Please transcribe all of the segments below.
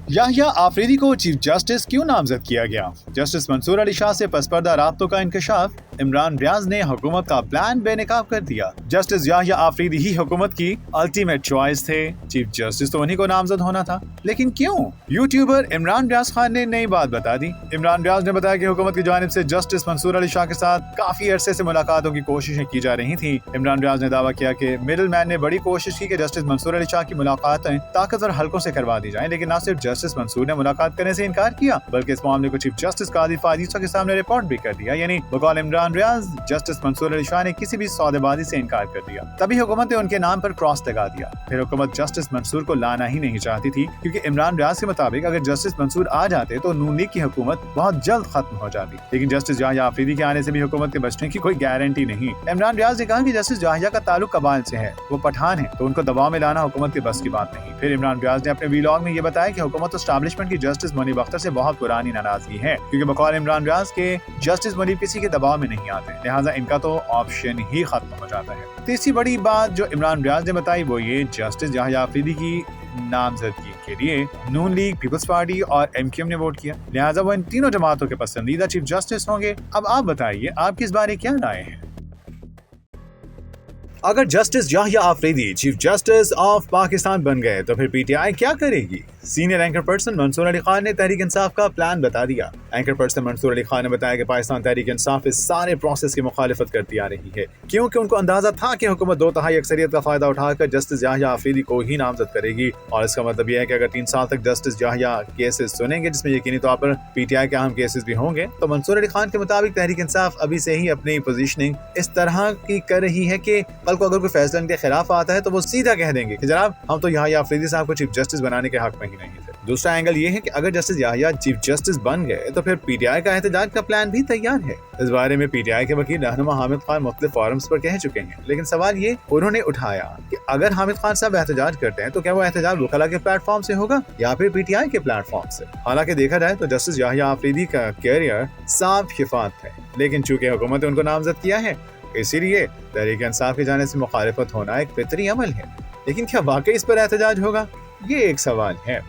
याहिया आफरीदी को chief justice क्यों नामजद किया गया? जस्टिस मंसूर अली शाह से पसपर्दा राब्तों का इंकशाफ, इमरान रियाज ने हुकूमत का प्लान बेनकाब कर दिया। जस्टिस याहिया आफरीदी ही हुकूमत की अल्टीमेट चॉइस थे, चीफ जस्टिस तो उन्हीं को नामजद होना था, लेकिन क्यों? यूट्यूबर इमरान रियाज खान ने नई बात बता दी। इमरान रियाज ने बताया कि हुकूमत की जानिब से जस्टिस मंसूर अली शाह के साथ काफी अरसे से मुलाकातों की कोशिशें की जा रही थी। इमरान रियाज ने दावा किया कि मिडिल मैन ने बड़ी कोशिश की कि जस्टिस मंसूर अली शाह की मुलाकातें ताकतवर हल्कों से करवा दी जाएं, लेकिन न सिर्फ जस्टिस मंसूर ने मुलाकात करने से इनकार किया, बल्कि इस मामले को चीफ जस्टिस कादी फाजीसा के सामने रिपोर्ट भी कर दिया। यानी बकौल इमरान रियाज, जस्टिस मंसूर अली शाह ने किसी भी सौदेबाजी से इनकार कर दिया। तभी हुकूमत ने उनके नाम पर क्रॉस लगा दिया। फिर हुकूमत जस्टिस मंसूर को लाना ही नहीं चाहती थी, क्योंकि इमरान रियाज के मुताबिक अगर जस्टिस मंसूर आ जाते तो नून लीग की हुकूमत बहुत जल्द खत्म हो जाती। लेकिन जस्टिस याहिया आफरीदी के आने से भी हुकूमत के बचने की कोई गारंटी नहीं। इमरान रियाज ने कहा कि जस्टिस याहिया का ताल्लुक कबाइल से है, वो पठान है, तो उनको दबाव में लाना हुकूमत के बस की बात नहीं। फिर इमरान रियाज ने अपने वीलॉग में ये बताया कि हुकूमत एस्टैब्लिशमेंट की जस्टिस मुनीब अख्तर से बहुत पुरानी नाराजगी है, क्योंकि बकौल इमरान रियाज के जस्टिस मुनीब किसी के दबाव में नहीं आते, लिहाजा इनका तो ऑप्शन ही खत्म हो जाता है। तीसरी बड़ी बात जो इमरान रियाज ने बताई वो ये, जस्टिस याहिया आफरीदी की नामजदगी के लिए नून लीग, पीपल्स पार्टी और एमक्यूएम ने वोट किया, लिहाजा वो इन तीनों जमातों के पसंदीदा चीफ जस्टिस होंगे। अब आप बताइए, आपकी इस बारे क्या राय है? अगर justice Yahya Afridi chief justice of Pakistan बन गए तो फिर पीटीआई क्या करेगी? Senior anchor person Mansoor Ali Khan ने तहरीक इंसाफ का प्लान बता दिया। एंकर पर्सन मंसूर अली खान ने बताया कि पाकिस्तान तहरीक इंसाफ इस सारे प्रोसेस की मुखालिफत करती आ रही है, क्योंकि उनको अंदाजा था कि हुकूमत 2/3 अक्सरियत का फायदा उठाकर जस्टिस याहिया आफरीदी को ही नामजद करेगी। और इसका मतलब यह है कि अगर 3 साल तक जस्टिस याहिया केसेस सुनेंगे, जिसमें यकीनी तौर पर पीटीआई के अहम केसेस भी होंगे, तो मंसूर अली खान के मुताबिक तहरीक इंसाफ अभी से ही अपनी पोजीशनिंग इस तरह की कर रही है कि कल को अगर कोई फैसला इनके खिलाफ आता है तो वो सीधा कह देंगे कि जनाब हम तो याहिया आफरीदी साहब को चीफ जस्टिस बनाने के हक में ही नहीं थे। दूसरा एंगल ये है कि अगर जस्टिस याहिया चीफ जस्टिस बन गए तो फिर पीटीआई का एहतजाज का प्लान भी तैयार है। इस बारे में पीटीआई के वकील रहनुमा हामिद खान मुख्तलिफ फोरम्स पर कह चुके हैं, लेकिन सवाल ये उन्होंने उठाया कि अगर हामिद खान साहब एहतजाज करते हैं तो क्या वो एहतजाज वकला के प्लेटफॉर्म से होगा या फिर पीटीआई के प्लेटफॉर्म से? हालांकि देखा जाए तो जस्टिस याहिया आफरीदी का कैरियर साफ शिफात है, लेकिन चूंकि हुकूमत ने उनको नामजद किया है, इसीलिए तहरीक इंसाफ की जाने से मुखालिफत होना एक फितरी अमल है। लेकिन क्या वाकई इस पर एहतजाज होगा, ये एक सवाल है।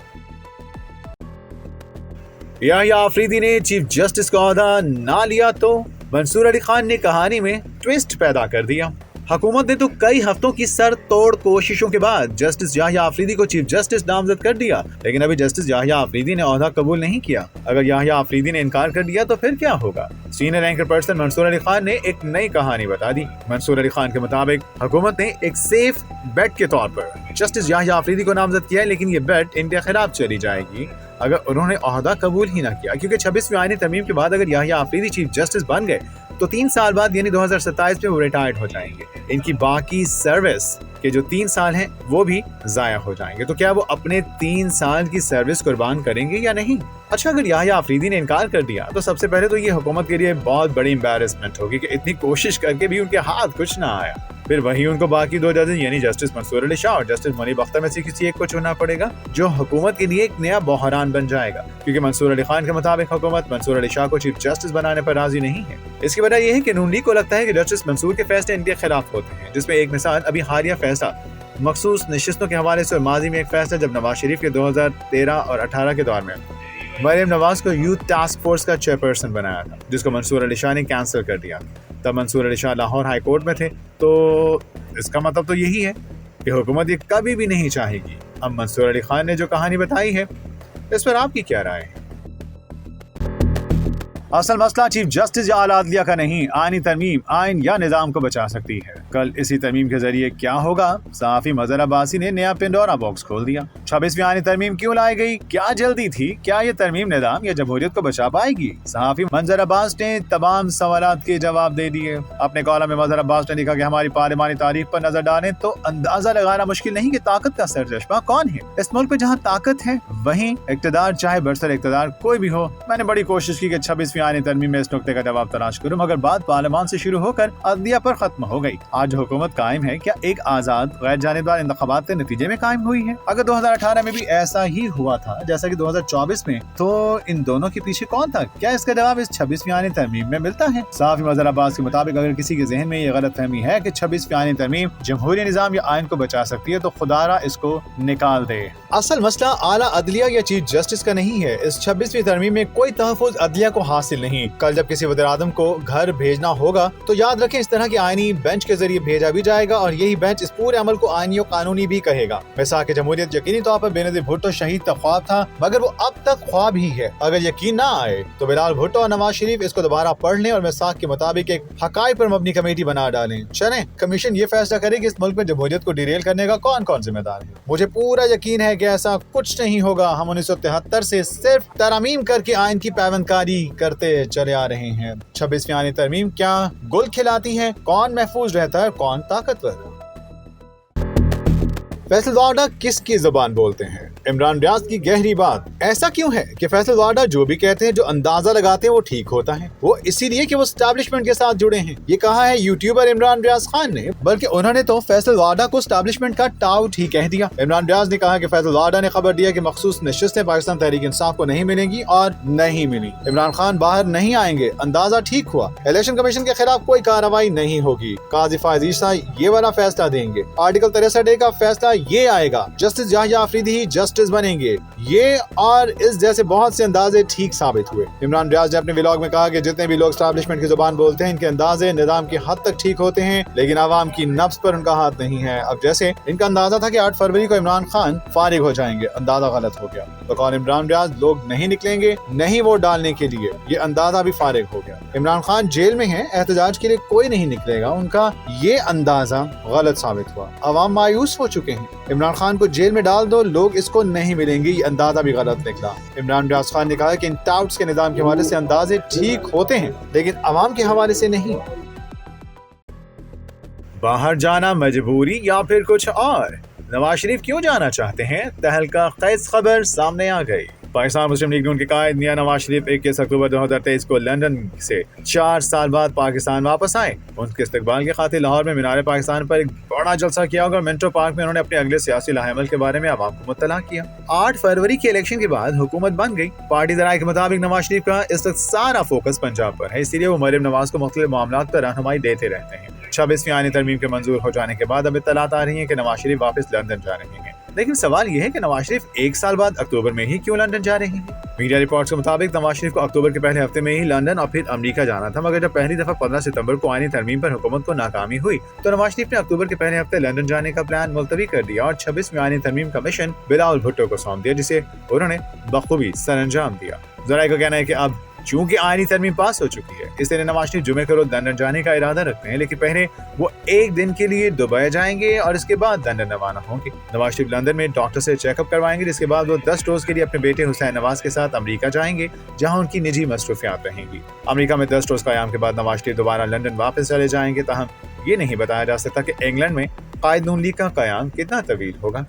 याहिया आफरीदी ने चीफ जस्टिस का ओहदा ना लिया तो मंसूर अली खान ने कहानी में ट्विस्ट पैदा कर दिया। हुकूमत ने तो कई हफ्तों की सर तोड़ कोशिशों के बाद जस्टिस याहिया आफरीदी को चीफ जस्टिस नामजद कर दिया, लेकिन अभी जस्टिस याहिया आफरीदी ने ओहदा कबूल नहीं किया। अगर याहिया आफरीदी ने इनकार कर दिया तो फिर क्या होगा? Senior anchor person Mansoor Ali Khan ने एक नई कहानी बता दी। मंसूर अली खान के मुताबिक हुकूमत ने एक सेफ बेट के तौर पर जस्टिस याहिया आफरीदी को नामजद किया है, लेकिन ये बेट इनके खिलाफ चली जाएगी अगर उन्होंने ओहदा कबूल ही ना किया, क्योंकि 26वीं आईनी तरमीम के बाद अगर याहिया आफरीदी चीफ जस्टिस बन गए तो 3 साल बाद यानी 2027 में वो रिटायर्ड हो जाएंगे। इनकी बाकी सर्विस के जो 3 साल हैं वो भी जाया हो जाएंगे। तो क्या वो अपने 3 साल की सर्विस कुर्बान करेंगे या नहीं? अच्छा, अगर याहिया आफरीदी ने इनकार कर दिया तो सबसे पहले तो ये हुकूमत के लिए बहुत बड़ी एम्बैरेसमेंट होगी कि इतनी कोशिश करके भी उनके हाथ कुछ ना आया। फिर वही उनको बाकी 2 जजेस यानी जस्टिस मंसूर अली शाह और जस्टिस मुनीब अख्तर में से किसी एक को चुनना पड़ेगा, जो हुकूमत के लिए एक नया बहरान बन जाएगा, क्योंकि मंसूर अली खान के मुताबिक हुकूमत मंसूर अली शाह को चीफ जस्टिस बनाने पर राजी नहीं है। इसकी वजह यह है कि नून लीग को लगता है कि जस्टिस मंसूर के फैसले इनके खिलाफ होते हैं, जिसमें एक मिसाल अभी हालिया फैसला मखसूस नशिस्तों के हवाले से। माजी में एक फैसला जब नवाज शरीफ के 2013 और 18 के दौर में मरियम नवाज को यूथ टास्क फोर्स का चेयरपर्सन बनाया था, जिसको मंसूर अली शाह ने कैंसिल कर दिया। तब मंसूर अली शाह लाहौर हाई कोर्ट में थे, तो इसका मतलब तो यही है कि हुकूमत ये कभी भी नहीं चाहेगी। अब मंसूर अली खान ने जो कहानी बताई है, इस पर आपकी क्या राय है? असल मसला चीफ जस्टिस या आला अदलिया का नहीं, आईनी तरमीम आइन या निजाम को बचा सकती है। कल इसी तरमीम के जरिए क्या होगा? सहाफी मजहर अब्बासी ने नया पेंडोरा बॉक्स खोल दिया। 26वीं आईनी तरमीम क्यों लाई गई? क्या जल्दी थी? क्या ये तरमीम निजाम या जमहूरियत को बचा पाएगी? सहाफी मजहर अब्बास ने तमाम सवालात के जवाब दे दिए। अपने कॉलम में मजहर अब्बास ने लिखा कि हमारी पार्लिमानी तारीख पर नजर डालें तो अंदाजा लगाना मुश्किल नहीं कि ताकत का सरचश्मा कौन है। इस मुल्क में जहाँ ताकत है वहीं इक्तदार चाहे बरसर इक्तदार कोई भी हो। मैंने बड़ी कोशिश की कि 26वीं आईनी तरमीम में इस नुक्ते का जवाब तलाश करूँ, मगर बात पार्लियामान से शुरू होकर अदलिया पर खत्म हो गई। आज हुकूमत कायम है, क्या एक आजाद गैर जानिबदार इंतखाबात के नतीजे में कायम हुई है? अगर 2018 में भी ऐसा ही हुआ था जैसा कि 2024 में, तो इन दोनों के पीछे कौन था? क्या इसका जवाब इस 26वीं आईनी तरमीम में मिलता है? साफ मज़हर अब्बास के मुताबिक अगर किसी के जहन में ये गलतफहमी है कि 26वीं आईनी तरमीम जमहूरी निज़ाम या आइन को बचा सकती है, तो खुदारा इसको निकाल दे। असल मसला आला अदलिया या चीफ जस्टिस का नहीं है। इस 26वीं तरमीम में कोई तहफ़्फ़ुज़ अदलिया को हासिल नहीं। कल जब किसी वज़ीर-ए-आज़म को घर भेजना होगा तो याद रखें इस तरह के आईनी बेंच के जरिए भेजा भी जाएगा और यही बेंच इस पूरे अमल को आईनी और कानूनी भी कहेगा। मिसाक जमहूरियत यकीनी तौर पर बेनज़ीर भुट्टो शहीद तक ख्वाब था, मगर वो अब तक ख्वाब ही है। अगर यकीन ना आए तो बिलावल भुट्टो और नवाज शरीफ इसको दोबारा पढ़ लें और मिसाक के मुताबिक एक हकायक पर मबनी कमेटी बना डालें। चलें, कमीशन ये फैसला करे कि इस मुल्क में जमहूरियत को डिरेल करने का कौन कौन जिम्मेदार है। मुझे पूरा यकीन है कि ऐसा कुछ नहीं होगा। हम 1973 से सिर्फ तरमीम करके आइन की पैबंदकारी करते चले आ रहे हैं। 26वीं आईनी तरमीम क्या गुल खिलाती है? कौन महफूज रहता है, कौन ताकतवर? फैसल वाडा किसकी ज़बान बोलते हैं? इमरान रियाज की गहरी बात। ऐसा क्यों है कि फैसल वाडा जो भी कहते हैं, जो अंदाजा लगाते हैं, वो ठीक होता है? वो इसीलिए कि वो एस्टैब्लिशमेंट के साथ जुड़े हैं। ये कहा है यूट्यूबर इमरान रियाज खान ने, बल्कि उन्होंने तो फैसल वाडा को एस्टैब्लिशमेंट का टाउट ही कह दिया। इमरान रियाज ने कहा कि फैसल वाडा ने खबर दिया कि मखसूस नशिस्तें पाकिस्तान तहरीक इंसाफ को नहीं मिलेंगी और नहीं मिली। इमरान खान बाहर नहीं आएंगे, अंदाजा ठीक हुआ। इलेक्शन कमीशन के खिलाफ कोई कार्रवाई नहीं होगी। काजी फायज ईसा ये वाला फैसला देंगे। आर्टिकल 63A का फैसला ये आएगा। जस्टिस याहिया अफरीदी ही जस्टिस बनेंगे। ये और इस जैसे बहुत से अंदाजे ठीक साबित हुए। इमरान रियाज ने अपने व्लॉग में कहा कि जितने भी लोग एस्टैब्लिशमेंट की जुबान बोलते हैं, इनके अंदाजे निजाम की हद तक ठीक होते हैं, लेकिन आवाम की नफ्स पर उनका हाथ नहीं है। अब जैसे इनका अंदाजा था कि 8 फरवरी को इमरान खान फारिग हो जाएंगे, अंदाजा गलत हो गया। तो कौन इमरान रियाज लोग नहीं निकलेंगे नहीं वोट डालने के लिए, ये अंदाजा भी फारिग हो गया। इमरान खान जेल में है, एहतजाज के लिए कोई नहीं निकलेगा, उनका ये अंदाजा गलत साबित हुआ। आवाम मायूस हो चुके हैं। इमरान खान को जेल में डाल दो, लोग इसको नहीं मिलेंगे, ये अंदाजा भी गलत निकला। इमरान रियाज खान ने कहा कि इन टाउट्स के निजाम के हवाले से अंदाजे ठीक होते हैं, लेकिन अवाम के हवाले से नहीं। बाहर जाना मजबूरी या फिर कुछ और? नवाज शरीफ क्यों जाना चाहते हैं? तहलका खेज खबर सामने आ गई। पाकिस्तान मुस्लिम लीग नून के कायद मियां नवाज शरीफ 21 अक्टूबर 2023 को लंदन से 4 साल बाद पाकिस्तान वापस आए। उनके इस्तकबाल के खातिर लाहौर में मीनार पाकिस्तान पर एक बड़ा जलसा किया और मिंटो पार्क में उन्होंने अपने अगले सियासी लाहेमल के बारे में आवाम को मुत्तला किया। 8 फरवरी के इलेक्शन के बाद हुकूमत बन गई। पार्टी ज़राए के मुताबिक नवाज शरीफ का इस वक्त सारा फोकस पंजाब पर है, इसीलिए वो मरीम नवाज को मुख्तलिफ मामलात पर रहनुमाई देते रहते हैं। 26वीं आईनी तरमीम के मंजूर हो जाने के बाद अब इत्तलात आ रही है कि नवाज शरीफ वापस लंदन जा रहे हैं। लेकिन सवाल यह है कि नवाज शरीफ 1 साल बाद अक्टूबर में ही क्यों लंदन जा रहे हैं? मीडिया रिपोर्ट्स के मुताबिक नवाज शरीफ को अक्टूबर के पहले हफ्ते में ही लंदन और फिर अमेरिका जाना था, मगर जब पहली दफा 15 सितंबर को आईनी तरमीम पर हुकूमत को नाकामी हुई तो नवाज शरीफ ने अक्टूबर के पहले हफ्ते लंदन जाने का प्लान मुलतवी कर दिया और 26वीं आईनी तरमीम का मिशन बिलावल भुट्टो को सौंप दिया, जिसे उन्होंने बखूबी सरअंजाम दिया। ज़राए का कहना है कि अब चूंकि आईनी तरमीम पास हो चुकी है, इसलिए नवाज शरीफ जुमे को रोज लंदन जाने का इरादा रखते हैं, लेकिन पहले वो 1 दिन के लिए दुबई जाएंगे और इसके बाद लंदन रवाना होंगे। नवाज शरीफ लंदन में डॉक्टर से चेकअप करवाएंगे, जिसके बाद वो 10 डोज के लिए अपने बेटे हुसैन नवाज के साथ अमेरिका जाएंगे, जहां उनकी निजी मसरूफियात रहेंगी। अमेरिका में 10 डोज क़याम के बाद नवाज शरीफ दोबारा लंदन वापस चले जाएंगे। ताहम ये नहीं बताया जा सकता कि इंग्लैंड में कायद नून लीग का क़याम कितना तवील होगा।